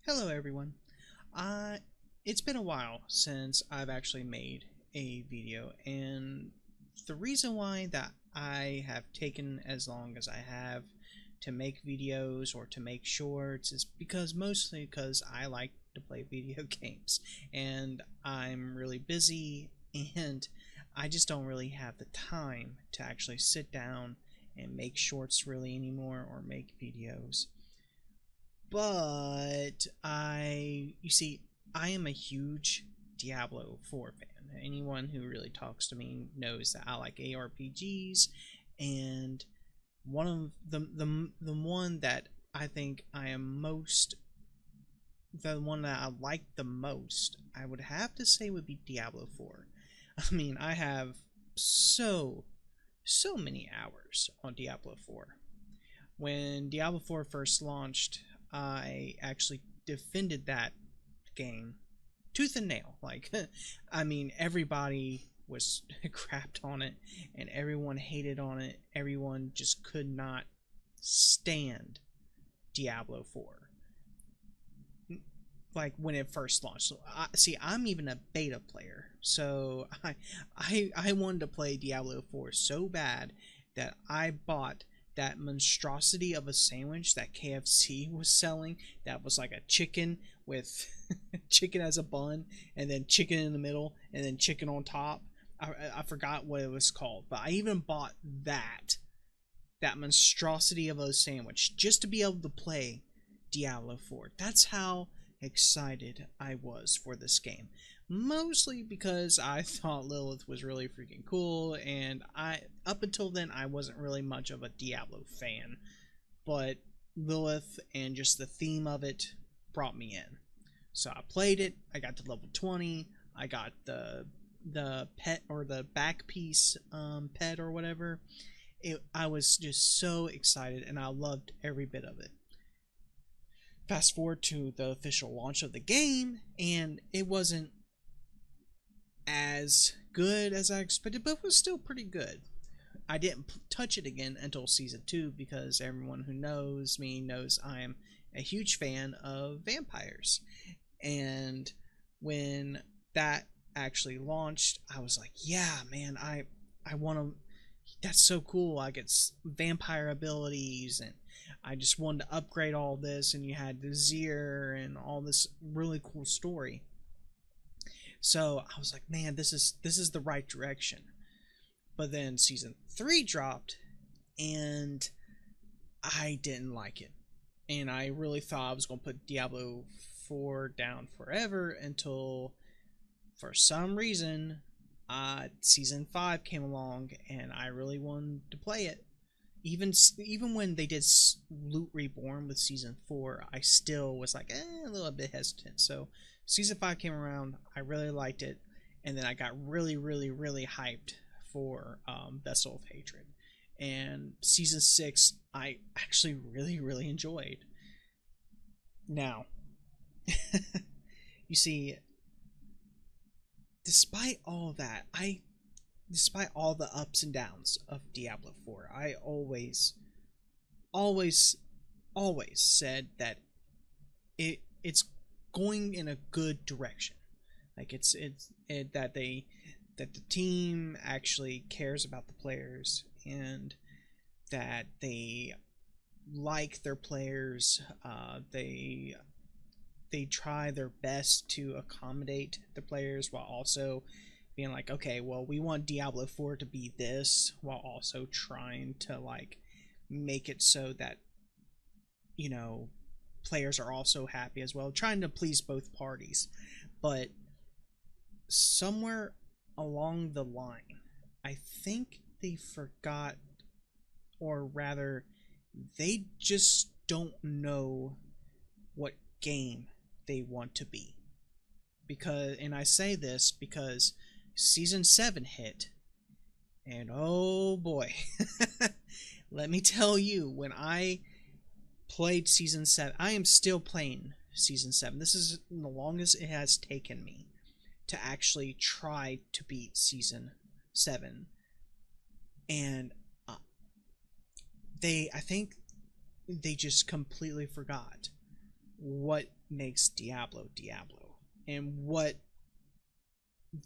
Hello everyone. It's been a while since I've actually made a video, and the reason why that I have taken as long as I have to make videos or to make shorts is mostly because I like to play video games and I'm really busy and I just don't really have the time to actually sit down and make shorts really anymore or make videos. But you see, I am a huge Diablo 4 fan. Anyone who really talks to me knows that I like ARPGs, and one of the one that I think I am most, the one that I like the most, I would have to say would be Diablo 4. I mean, I have so many hours on Diablo 4. When Diablo 4 first launched, I actually defended that game tooth and nail. Like, I mean, everybody was crapped on it, and everyone hated on it. Everyone just could not stand Diablo 4. Like when it first launched. So, I'm even a beta player, so I wanted to play Diablo 4 so bad that I bought that monstrosity of a sandwich that KFC was selling that was like a chicken with chicken as a bun and then chicken in the middle and then chicken on top. I forgot what it was called, but I even bought that monstrosity of a sandwich just to be able to play Diablo 4. That's how excited I was for this game. Mostly because I thought Lilith was really freaking cool, and up until then I wasn't really much of a Diablo fan, but Lilith and just the theme of it brought me in. So I played it, I got to level 20, I got the pet or the back piece pet or whatever. I was just so excited and I loved every bit of it. Fast forward to the official launch of the game, and it wasn't as good as I expected, but it was still pretty good. I didn't touch it again until Season 2 because everyone who knows me knows I am a huge fan of vampires. And when that actually launched, I was like, yeah, man, I want to. That's so cool. I get vampire abilities, and I just wanted to upgrade all this, and you had the Bouviere and all this really cool story. So I was like, man, this is the right direction. But then Season 3 dropped, and I didn't like it. And I really thought I was going to put Diablo 4 down forever until, for some reason, Season 5 came along, and I really wanted to play it. Even when they did Loot Reborn with Season 4, I still was like, a little bit hesitant. So Season 5 came around, I really liked it, and then I got really hyped for Vessel of Hatred. And Season 6, I actually really enjoyed. Now, you see, despite all that, despite all the ups and downs of Diablo 4, I always said that it's going in a good direction. Like that the team actually cares about the players, and that they like their players. They try their best to accommodate the players while also being like, okay, well, we want Diablo 4 to be this, while also trying to like make it so that, you know, players are also happy as well, trying to please both parties. But somewhere along the line, I think they forgot, or rather, they just don't know what game they want to be. And I say this because Season 7 hit, and oh boy, let me tell you, when I played Season 7, I am still playing Season 7. This is the longest it has taken me to actually try to beat Season 7. And I think they just completely forgot what makes Diablo Diablo, and what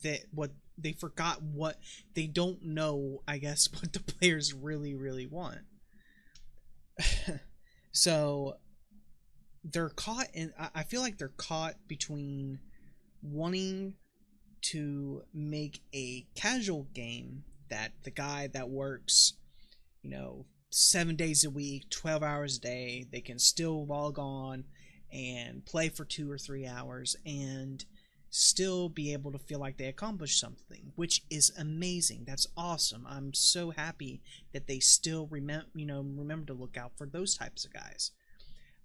they forgot, what they don't know, I guess, what the players really want. So they're caught in, I feel like they're caught between wanting to make a casual game that the guy that works, 7 days a week, 12 hours a day, they can still log on and play for 2 or 3 hours and still be able to feel like they accomplished something, which is amazing. That's awesome. I'm so happy that they still remember to look out for those types of guys.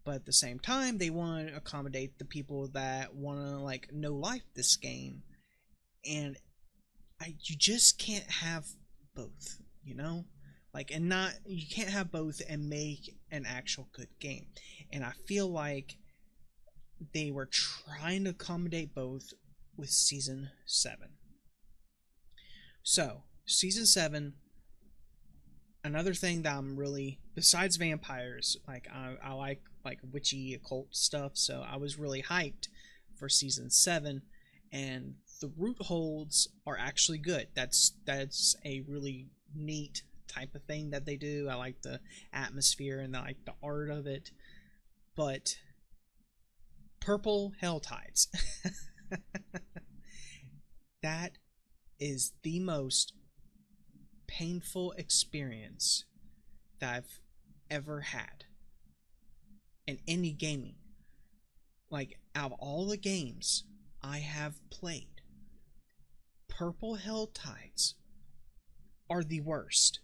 But at the same time, they want to accommodate the people that want to like no life this game, and you just can't have both, you can't have both and make an actual good game. And I feel like they were trying to accommodate both with Season 7. So, Season 7, another thing that I'm really, besides vampires, like I like witchy occult stuff, so I was really hyped for Season 7, and the root holds are actually good. That's a really neat type of thing that they do. I like the atmosphere and I like the art of it. But Purple Helltides, that is the most painful experience that I've ever had in any gaming. Like, out of all the games I have played, Purple Helltides are the worst.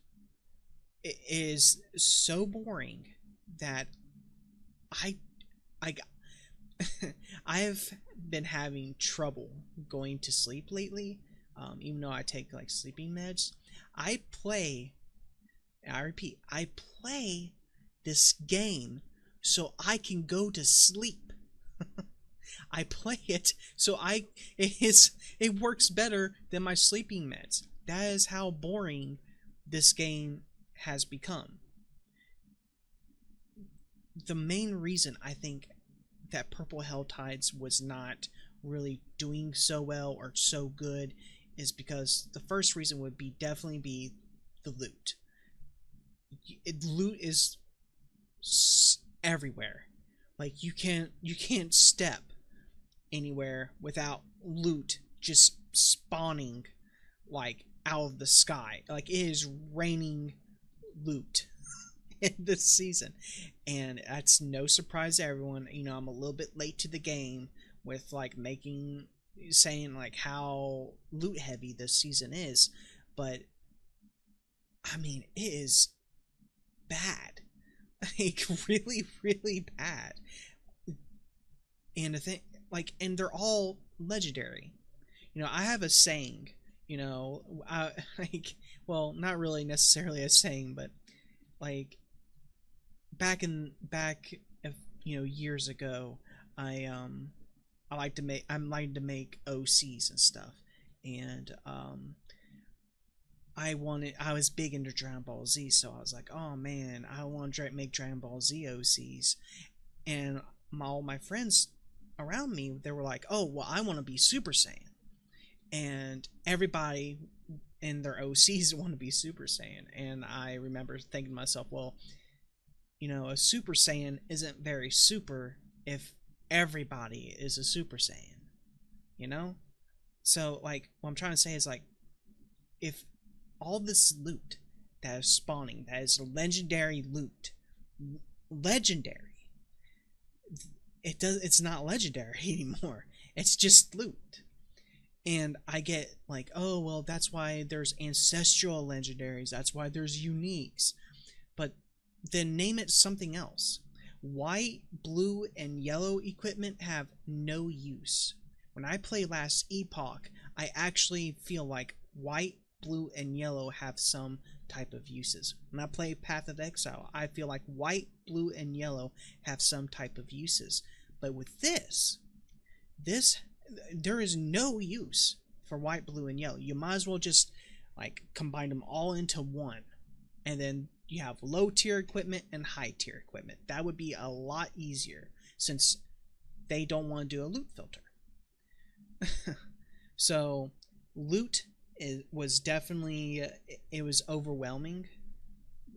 It is so boring that I I have been having trouble going to sleep lately, even though I take like sleeping meds. I repeat, I play this game so I can go to sleep. I play it so it works better than my sleeping meds. That is how boring this game has become. The main reason I think that Purple Helltides was not really doing so well or so good is because the first reason would definitely be the loot. Loot is everywhere. Like, you can't step anywhere without loot just spawning like out of the sky. Like, it is raining loot in this season, and that's no surprise to everyone. I'm a little bit late to the game with like saying like how loot heavy this season is, but I mean, it is bad. Like, really bad. And the thing, like, and they're all legendary. I have a saying, well, not really necessarily a saying, but like back years ago, I like to make OCs and stuff, and I was big into Dragon Ball Z, so I was like, oh man, I want to make Dragon Ball Z OCs, and all my friends around me, they were like, oh well, I want to be Super Saiyan, and everybody in their OCs want to be Super Saiyan, and I remember thinking to myself, well, a Super Saiyan isn't very super if everybody is a Super Saiyan, So, like, what I'm trying to say is, like, if all this loot that is spawning, that is legendary loot, it's not legendary anymore. It's just loot. And I get like, oh, well, that's why there's ancestral legendaries. That's why there's uniques. But then name it something else. White, blue, and yellow equipment have no use. When I play last Epoch, I actually feel like white, blue, and yellow have some type of uses. When I play Path of Exile, I feel like white, blue, and yellow have some type of uses. But with this, there is no use for white, blue, and yellow. You might as well just like combine them all into one, and then you have low tier equipment and high tier equipment. That would be a lot easier, since they don't want to do a loot filter. So loot was definitely, it was overwhelming.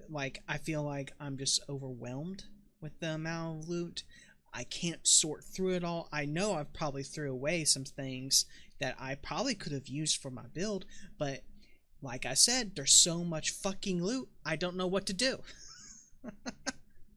Like, I feel like I'm just overwhelmed with the amount of loot. I can't sort through it all. I know I've probably threw away some things that I probably could have used for my build, but like I said, there's so much fucking loot, I don't know what to do.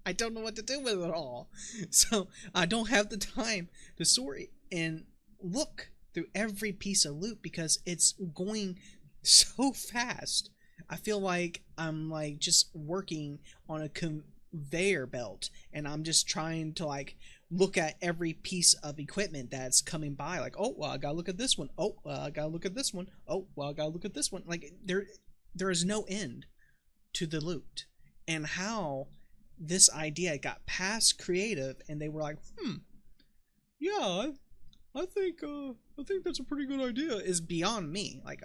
I don't know what to do with it all. So I don't have the time to sort and look through every piece of loot because it's going so fast. I feel like I'm like just working on a conveyor belt, and I'm just trying to like look at every piece of equipment that's coming by. Like, oh, well, I gotta look at this one. Oh, well, I gotta look at this one. Oh, well, I gotta look at this one. Like, there is no end to the loot. And how this idea got past creative, and they were like, yeah, I think that's a pretty good idea, is beyond me. Like,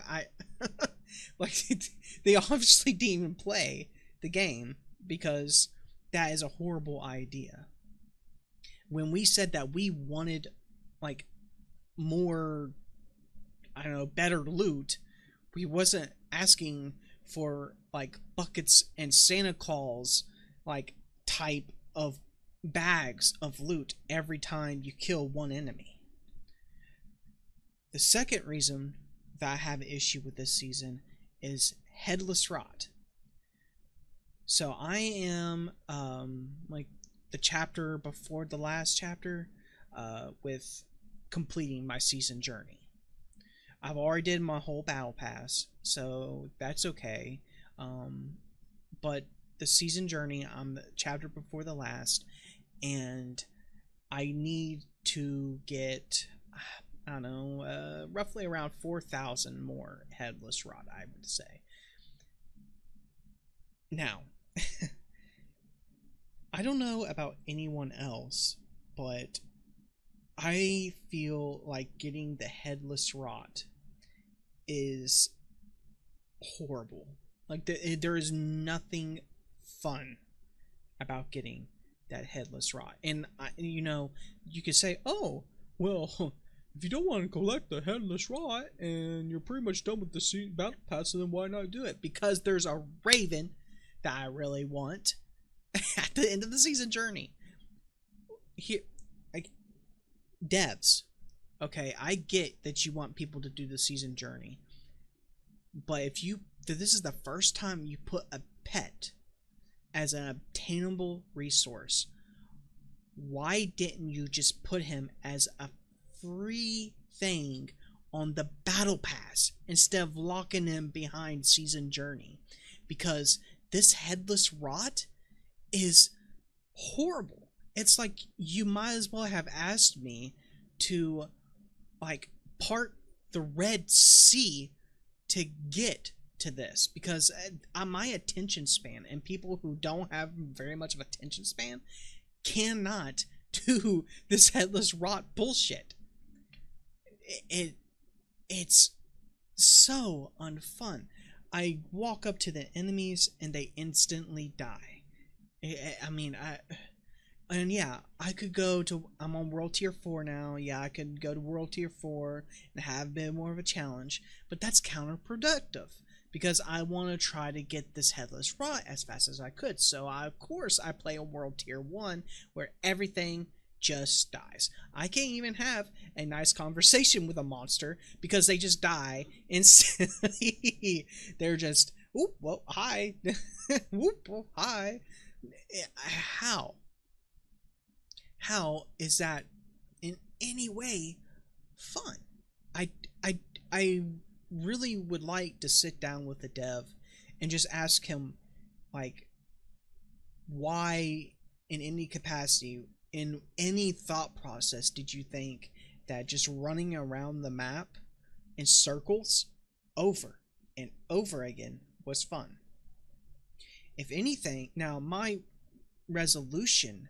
like, they obviously didn't even play the game because that is a horrible idea. When we said that we wanted, like, more, I don't know, better loot, we wasn't asking for, like, buckets and Santa Claus, like, type of bags of loot every time you kill one enemy. The second reason that I have an issue with this season is headless rot. So I am, like, the chapter before the last chapter, with completing my season journey. I've already did my whole battle pass, so that's okay. But the season journey, I'm the chapter before the last, and I need to get, I don't know, roughly around 4,000 more headless rot, I would say. Now, I don't know about anyone else, but I feel like getting the headless rot is horrible. Like, there is nothing fun about getting that headless rot. And, you know, you could say, oh, well, if you don't want to collect the headless rot and you're pretty much done with the battle pass, then why not do it? Because there's a raven that I really want at the end of the season journey. Here, like, devs, okay, I get that you want people to do the season journey, but if this is the first time you put a pet as an obtainable resource, why didn't you just put him as a free thing on the battle pass instead of locking him behind season journey? Because this headless rot is horrible. It's like you might as well have asked me to, like, part the Red Sea to get to this, because my attention span, and people who don't have very much of attention span, cannot do this headless rot bullshit. It's so unfun. I walk up to the enemies and they instantly die. I mean, and yeah, I could go to, I'm on World Tier 4 now, yeah, I could go to World Tier 4 and have a bit more of a challenge, but that's counterproductive, because I want to try to get this headless rot as fast as I could. So of course I play on World Tier 1, where everything just dies. I can't even have a nice conversation with a monster because they just die instantly. They're just, oop, well, hi. Whoop, well, hi. How is that in any way fun? I really would like to sit down with the dev and just ask him, like, why in any capacity, in any thought process, did you think that just running around the map in circles over and over again was fun? If anything, now my resolution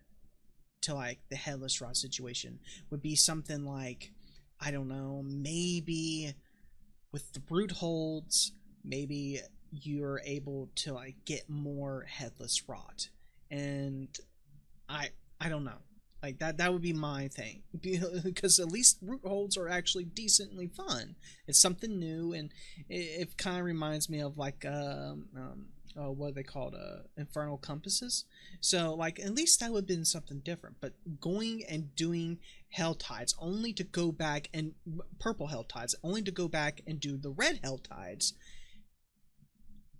to, like, the headless rot situation would be something like, I don't know, maybe with the brute holds, maybe you're able to, like, get more headless rot. And I don't know. Like that would be my thing, because at least root holds are actually decently fun. It's something new, and it kind of reminds me of like what are they called, infernal compasses. So like at least that would have been something different. But going and doing hell tides only to go back, and purple hell tides only to go back and do the red hell tides.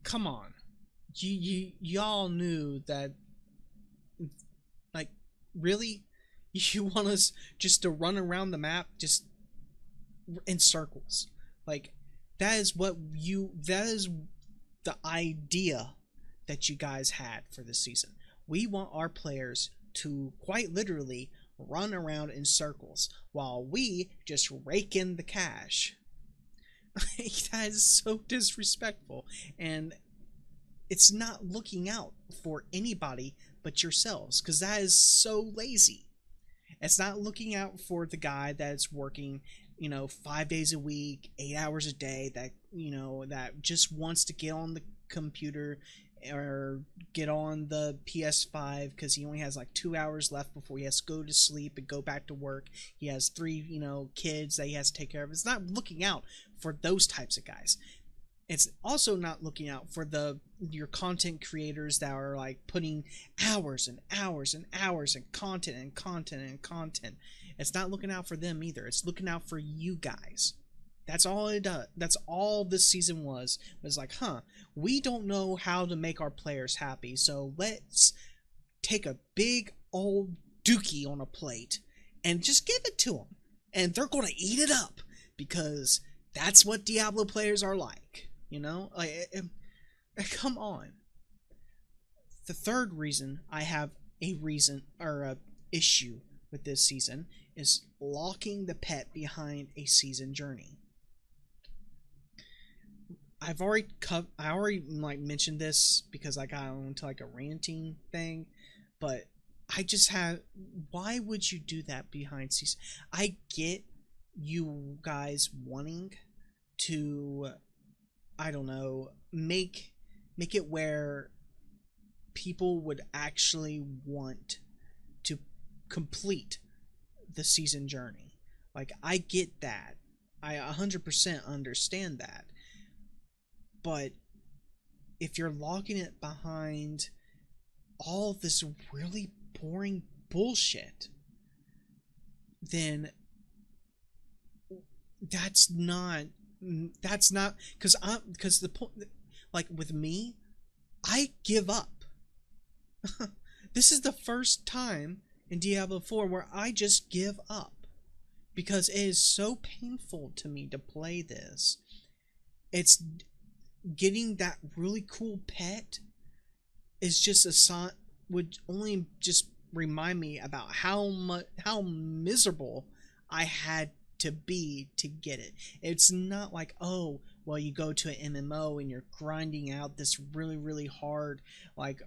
Come on, y'all knew that. Like, really? You want us just to run around the map just in circles? Like, that is the idea that you guys had for this season. We want our players to quite literally run around in circles while we just rake in the cash. That is so disrespectful, and it's not looking out for anybody but yourselves, because that is so lazy. It's not looking out for the guy that's working, 5 days a week, 8 hours a day, that, that just wants to get on the computer or get on the PS5 because he only has like 2 hours left before he has to go to sleep and go back to work. He has 3, kids that he has to take care of. It's not looking out for those types of guys. It's also not looking out for your content creators that are like putting hours and hours and hours and content and content and content. It's not looking out for them either. It's looking out for you guys. That's all it does. That's all this season was like, we don't know how to make our players happy, so let's take a big old dookie on a plate and just give it to them. And they're going to eat it up because that's what Diablo players are like. Come on. The third reason I have a issue with this season is locking the pet behind a season journey. I already mentioned this because I got into like a ranting thing, but I just have, why would you do that behind season? I get you guys wanting to, I don't know, make it where people would actually want to complete the season journey. Like, I get that. I 100% understand that. But if you're logging it behind all this really boring bullshit, then that's not because the point, like with me, I give up. This is the first time in Diablo 4 where I just give up because it is so painful to me to play this. It's getting that really cool pet is just would only just remind me about how miserable I had to be to get it. It's not like, oh, well, you go to an MMO and you're grinding out this really, really hard like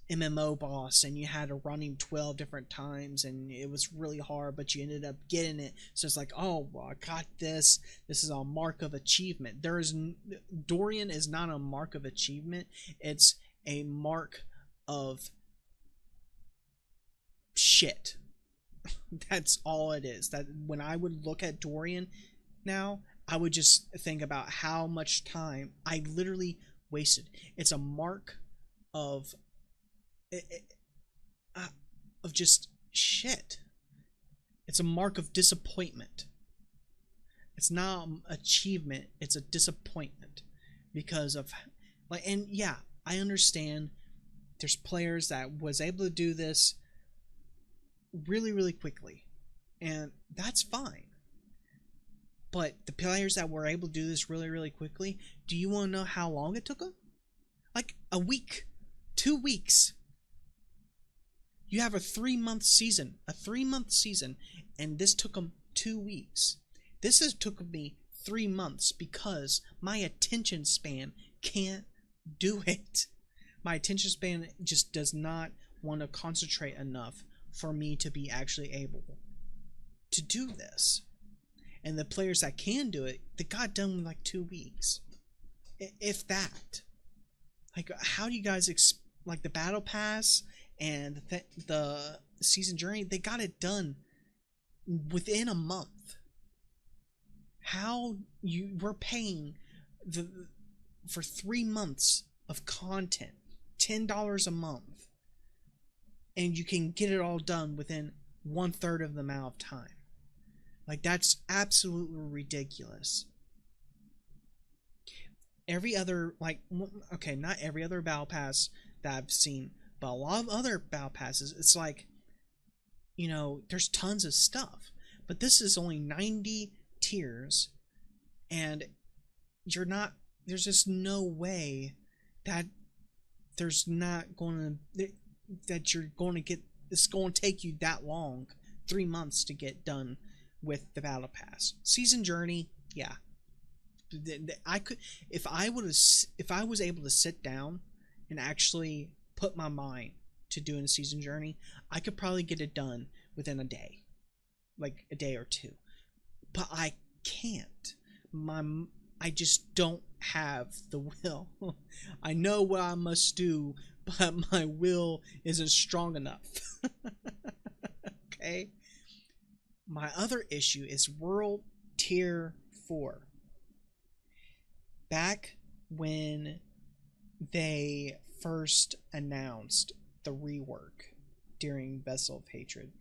MMO boss and you had to run him 12 different times and it was really hard, but you ended up getting it. So it's like, oh, well, I got this. This is a mark of achievement. Dorian is not a mark of achievement. It's a mark of shit. That's all it is. That when I would look at Dorian now, I would just think about how much time I literally wasted. It's a mark of just shit. It's a mark of disappointment. It's not an achievement, it's a disappointment because of like, and yeah, I understand there's players that was able to do this really, really quickly, and that's fine. But the players that were able to do this really, really quickly, do you want to know how long it took them? Like a week, 2 weeks. You have a 3-month season, and this took them 2 weeks. This has took me 3 months because my attention span can't do it. My attention span just does not want to concentrate enough for me to be actually able to do this. And the players that can do it, they got done in like 2 weeks, if that. Like, how do you guys like the battle pass and the Season Journey, they got it done within a month. How we're paying for 3 months of content, $10 a month, and you can get it all done within 1/3 of the amount of time. Like, that's absolutely ridiculous. Every other, like, okay, not every other battle pass that I've seen, but a lot of other battle passes, it's like, you know, there's tons of stuff, but this is only 90 tiers, and there's just no way that there's not going to, that you're going to get, it's going to take you that long, 3 months to get done with the battle pass. Season Journey, yeah, I could, if I was able to sit down and actually put my mind to doing a Season Journey, I could probably get it done within a day, like a day or two. But I can't. I just don't have the will. I know what I must do, but my will isn't strong enough. Okay? My other issue is World Tier 4. Back when they first announced the rework during Vessel of Hatred,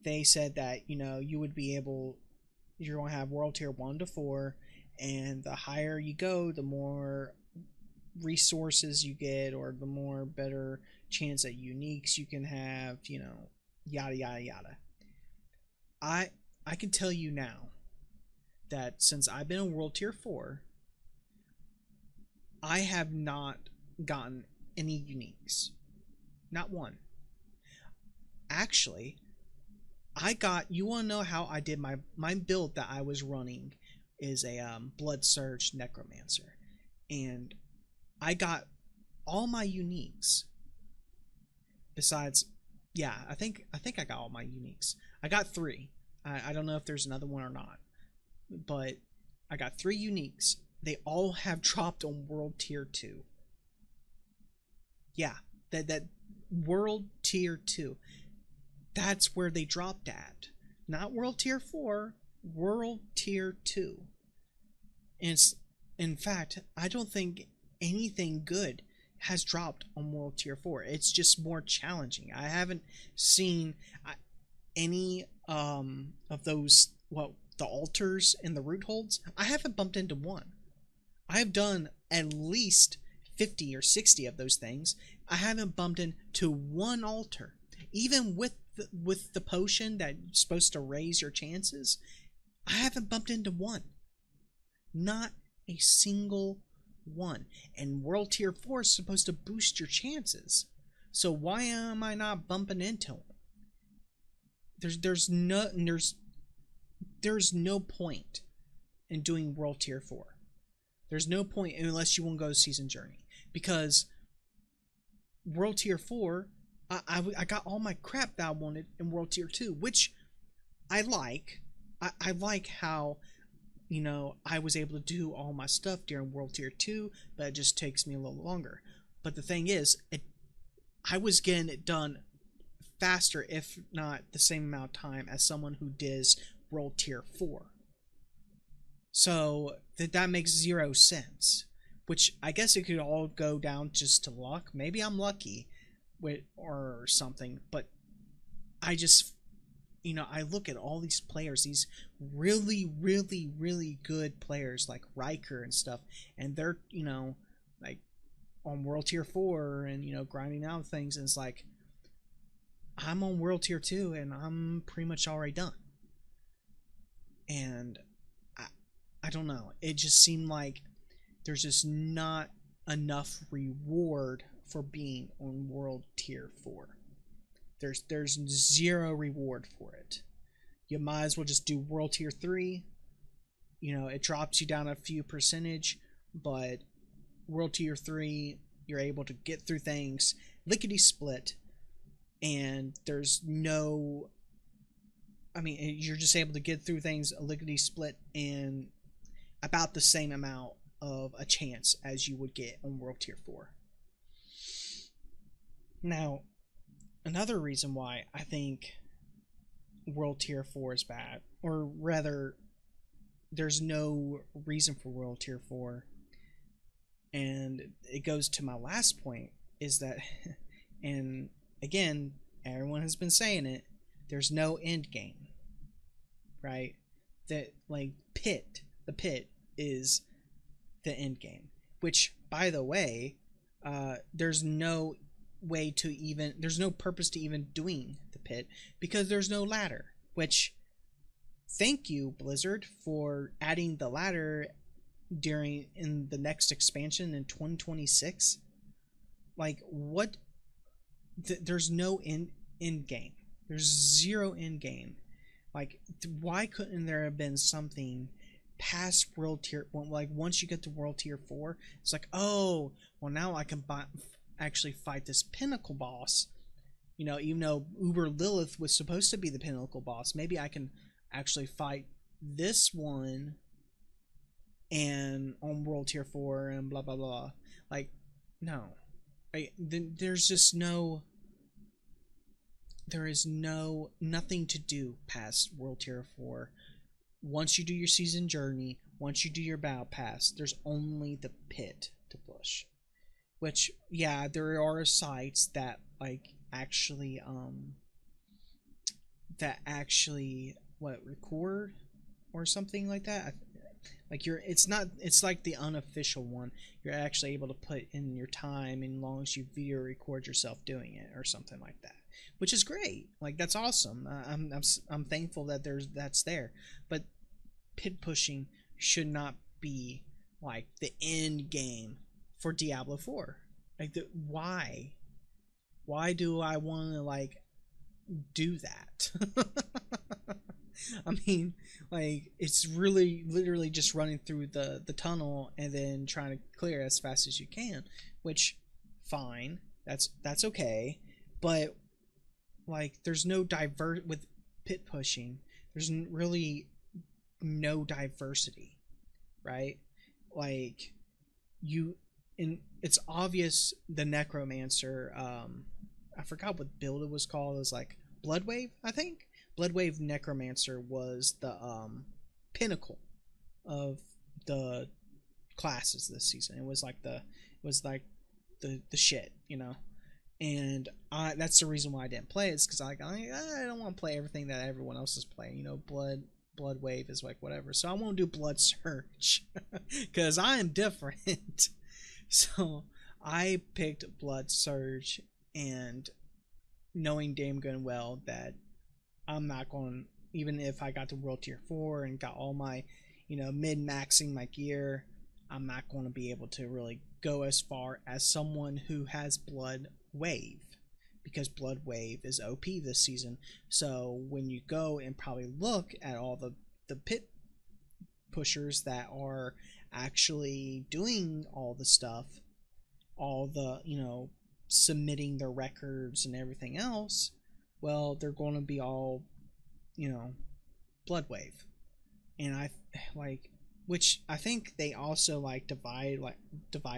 they said that, you know, you're going to have World Tier 1 to 4, and the higher you go, the more resources you get, or the more better chance at uniques you can have, you know, yada yada yada. I can tell you now that since I've been in World Tier 4, I have not gotten any uniques. Not one. Actually, you want to know how I did my build that I was running is a Blood Surge Necromancer, and I got all my uniques. Besides, yeah, I think I got all my uniques. I got 3. I don't know if there's another one or not, but I got 3 uniques. They all have dropped on World Tier 2. Yeah, that World Tier 2. That's where they dropped at. Not World Tier 4, World Tier 2. And in fact, I don't think anything good has dropped on World Tier 4. It's just more challenging. I haven't seen any of those, the altars and the root holds. I haven't bumped into one. I've done at least 50 or 60 of those things. I haven't bumped into one altar. Even with the potion that's supposed to raise your chances, I haven't bumped into one. Not a single one. And World Tier 4 is supposed to boost your chances. So why am I not bumping into them? There's no point in doing World Tier 4. There's no point unless you want to go to Season Journey, because World Tier 4, I got all my crap that I wanted in World Tier 2, which I like. I like how, you know, I was able to do all my stuff during World Tier 2, but it just takes me a little longer. But the thing is, I was getting it done faster, if not the same amount of time as someone who does World Tier 4. So that makes 0 sense. Which I guess it could all go down just to luck. Maybe I'm lucky or something, but I just, you know, I look at all these players, these really, really, really good players like Riker and stuff, and they're, you know, like on World Tier 4 and, you know, grinding out things, and it's like, I'm on World Tier 2 and I'm pretty much already done. And I don't know, it just seemed like there's just not enough reward for being on World Tier 4. There's 0 reward for it. You might as well just do World Tier 3. You know, it drops you down a few percentage, but World Tier 3, you're able to get through things lickety-split, and there's no... I mean, you're just able to get through things lickety-split in about the same amount of a chance as you would get on World Tier 4. Now, another reason why I think World Tier 4 is bad, or rather, there's no reason for World Tier 4, and it goes to my last point, is that, and again, everyone has been saying it, there's no end game, right? That, like, the pit is the end game, which, by the way, there's no way to even, there's no purpose to even doing the pit, because there's no ladder, which, thank you, Blizzard, for adding the ladder in the next expansion in 2026. Like, what? There's no end game. There's zero end game. Like, why couldn't there have been something past World Tier? Like, once you get to World Tier 4, it's like, oh, well, now I can actually fight this pinnacle boss. You know, even though Uber Lilith was supposed to be the pinnacle boss, maybe I can actually fight this one and on World Tier 4 and blah blah blah. Like, no, there's just no, there is nothing to do past World Tier 4. Once you do your season journey, once you do your battle pass, there's only the pit to push. Which, yeah, there are sites that actually record or something like that. Like, it's like the unofficial one. You're actually able to put in your time, and as long as you video record yourself doing it or something like that, which is great. Like, that's awesome. I'm thankful that that's there. But pit pushing should not be like the end game for Diablo 4. Like, why do I want to, like, do that? I mean, like, it's really literally just running through the tunnel and then trying to clear as fast as you can, which, fine, that's okay, but, like, there's no with pit pushing, there's really no diversity, right? Like, it's obvious the Necromancer, I forgot what build it was called. It was like Bloodwave, I think. Bloodwave Necromancer was the pinnacle of the classes this season. It was like the shit, you know. And that's the reason why I didn't play it, is because I don't want to play everything that everyone else is playing. You know, Bloodwave is like whatever. So I won't do Blood Surge because I am different. So I picked Blood Surge, and knowing damn good and well that I'm not going, even if I got to World Tier 4 and got all my, you know, mid-maxing my gear, I'm not going to be able to really go as far as someone who has Blood Wave, because Blood Wave is OP this season. So when you go and probably look at all the pit pushers that are actually doing all the stuff, all the, you know, submitting their records and everything else, well, they're going to be all, you know, Blood Wave. And I like, which I think they also like divide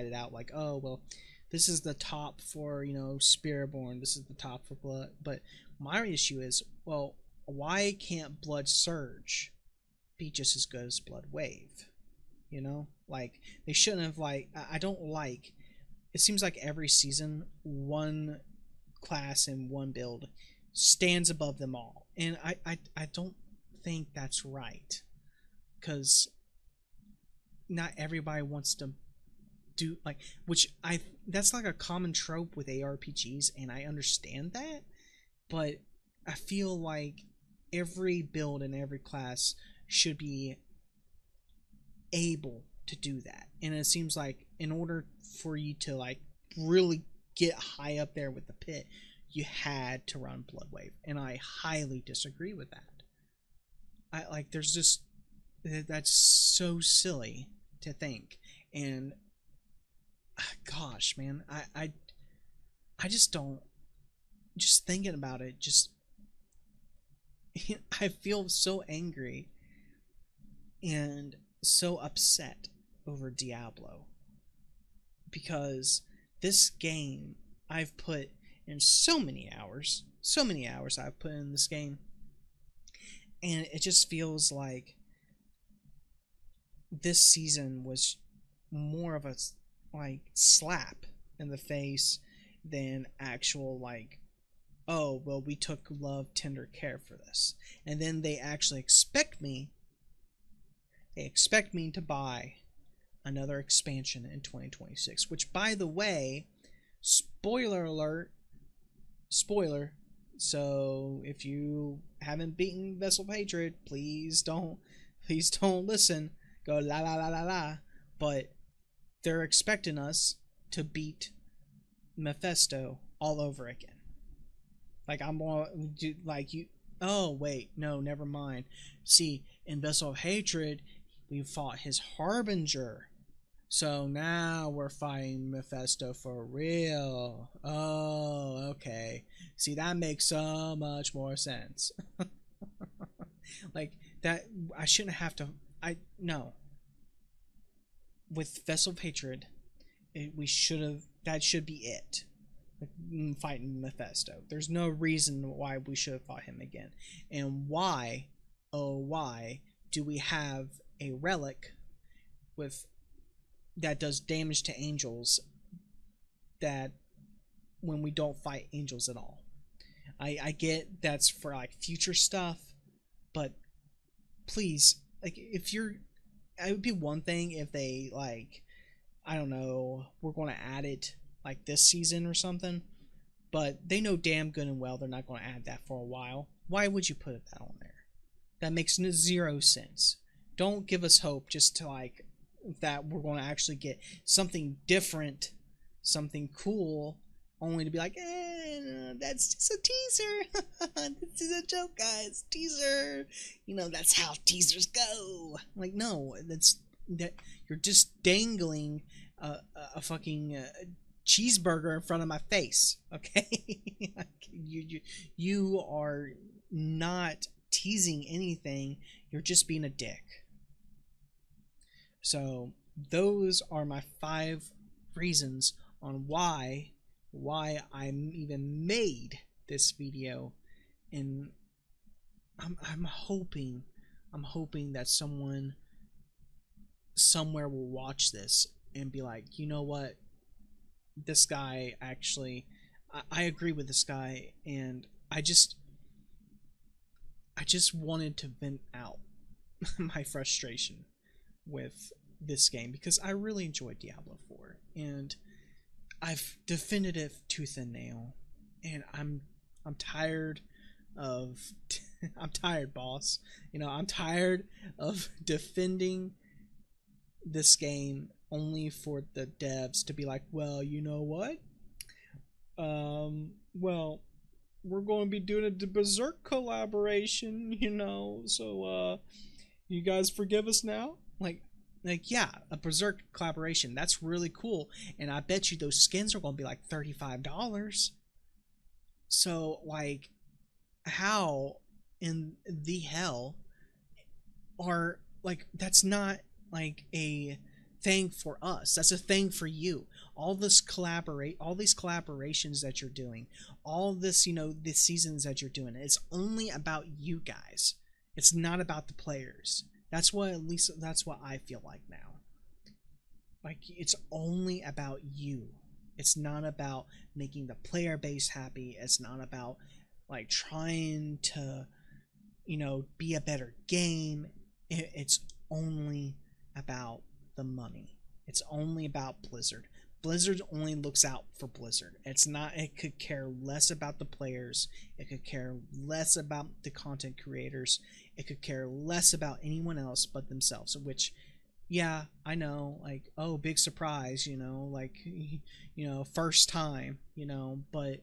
it out, like, oh, well, this is the top for, you know, Spiritborn, this is the top for Blood. But my issue is, well, why can't Blood Surge be just as good as Blood Wave? You know, like, they shouldn't have, like, I don't like, it seems like every season one class and one build stands above them all, and I don't think that's right, because not everybody wants to do, like, which that's like a common trope with ARPGs, and I understand that, but I feel like every build and every class should be able to do that. And it seems like in order for you to, like, really get high up there with the pit, you had to run Blood Wave, and I highly disagree with that. There's just, that's so silly to think. And gosh, man, I just don't, just thinking about it, just I feel so angry and so upset over Diablo, because this game I've put and so many hours I've put in this game, and it just feels like this season was more of a like slap in the face than actual like, oh well, we took love tender care for this, and then they actually expect me to buy another expansion in 2026, which, by the way, spoiler alert, spoiler, so if you haven't beaten Vessel of Hatred, please don't listen, go la la la la la, but they're expecting us to beat Mephisto all over again. Like, I'm like, you, oh wait, no, never mind. See, in Vessel of Hatred, we fought his Harbinger, so now we're fighting Mephisto for real. Oh, okay. See, that makes so much more sense. Like, that, I shouldn't have to, no. With Vessel of Hatred, we should have, that should be it. Fighting Mephisto. There's no reason why we should have fought him again. And why, oh why, do we have a relic with that does damage to angels that when we don't fight angels at all? I get that's for like future stuff, but please, like, if you're, it would be one thing if they, like, I don't know, we're going to add it like this season or something, but they know damn good and well they're not going to add that for a while. Why would you put that on there? That makes zero sense. Don't give us hope just to like that we're going to actually get something different, something cool, only to be like, that's just a teaser. This is a joke, guys. Teaser. You know, that's how teasers go. Like, no, that you're just dangling a fucking cheeseburger in front of my face. Okay, you are not teasing anything. You're just being a dick. So those are my 5 reasons on why I even made this video, and I'm hoping that someone somewhere will watch this and be like, you know what, this guy actually, I agree with this guy, and I just wanted to vent out my frustration with this game because I really enjoyed Diablo 4, and I've defended it tooth and nail, and I'm tired of I'm tired, boss. You know, I'm tired of defending this game only for the devs to be like, well, you know what? Well, we're going to be doing a Berserk collaboration, you know, so you guys forgive us now? Like, yeah, a Berserk collaboration, that's really cool, and I bet you those skins are going to be like $35. So, like, how in the hell are, like, that's not like a thing for us, that's a thing for you. All these collaborations that you're doing, all this, you know, the seasons that you're doing, it's only about you guys. It's not about the players. That's what, at least that's what I feel like now. Like, it's only about you. It's not about making the player base happy. It's not about like trying to, you know, be a better game. It's only about the money. It's only about Blizzard. Blizzard only looks out for Blizzard. It's not, it could care less about the players. It could care less about the content creators. It could care less about anyone else but themselves, which, yeah, I know, like, oh, big surprise, you know, like, you know, first time, you know, but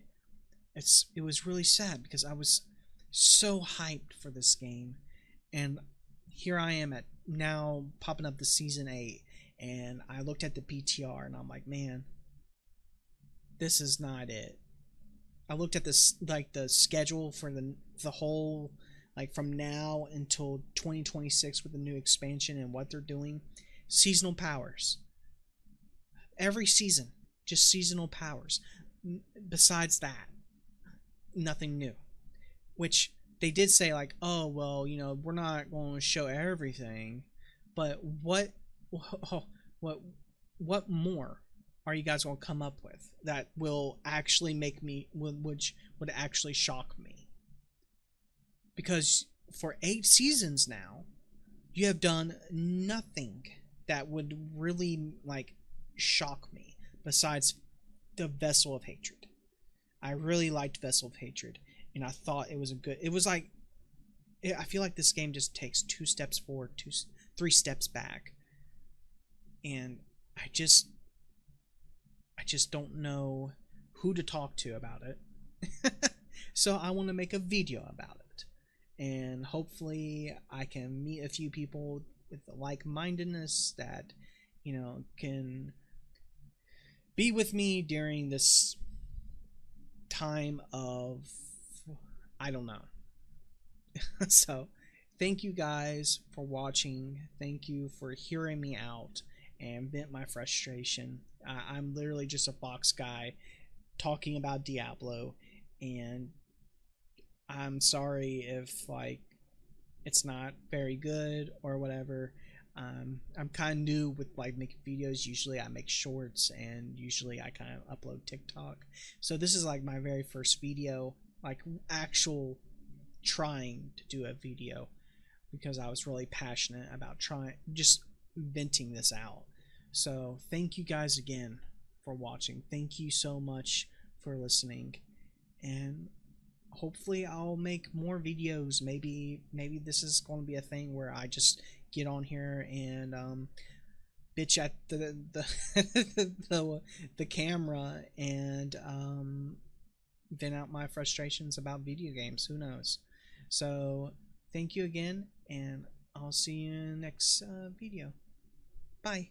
it was really sad because I was so hyped for this game, and here I am at now popping up the season 8, and I looked at the PTR and I'm like, man, this is not it. I looked at this, like, the schedule for the whole, like, from now until 2026 with the new expansion and what they're doing. Seasonal powers. Every season, just seasonal powers. Besides that, nothing new. Which they did say, like, oh well, you know, we're not going to show everything, but what more are you guys going to come up with that will actually make me, which would actually shock me? Because for 8 seasons now, you have done nothing that would really, like, shock me besides the Vessel of Hatred. I really liked Vessel of Hatred, and I thought it was a good, it was like, I feel like this game just takes 2 steps forward, 3 steps back, and I just don't know who to talk to about it. So I want to make a video about it, and hopefully I can meet a few people with like-mindedness that, you know, can be with me during this time of, I don't know. So thank you guys for watching. Thank you for hearing me out and vent my frustration. I'm literally just a Fox guy talking about Diablo, and I'm sorry if, like, it's not very good or whatever. I'm kind of new with, like, making videos. Usually I make shorts, and usually I kind of upload TikTok. So this is like my very first video, like actual trying to do a video, because I was really passionate about just venting this out. So thank you guys again for watching. Thank you so much for listening, and hopefully I'll make more videos. Maybe this is going to be a thing where I just get on here and bitch at the camera and vent out my frustrations about video games. Who knows? So thank you again, and I'll see you in the next video. Bye.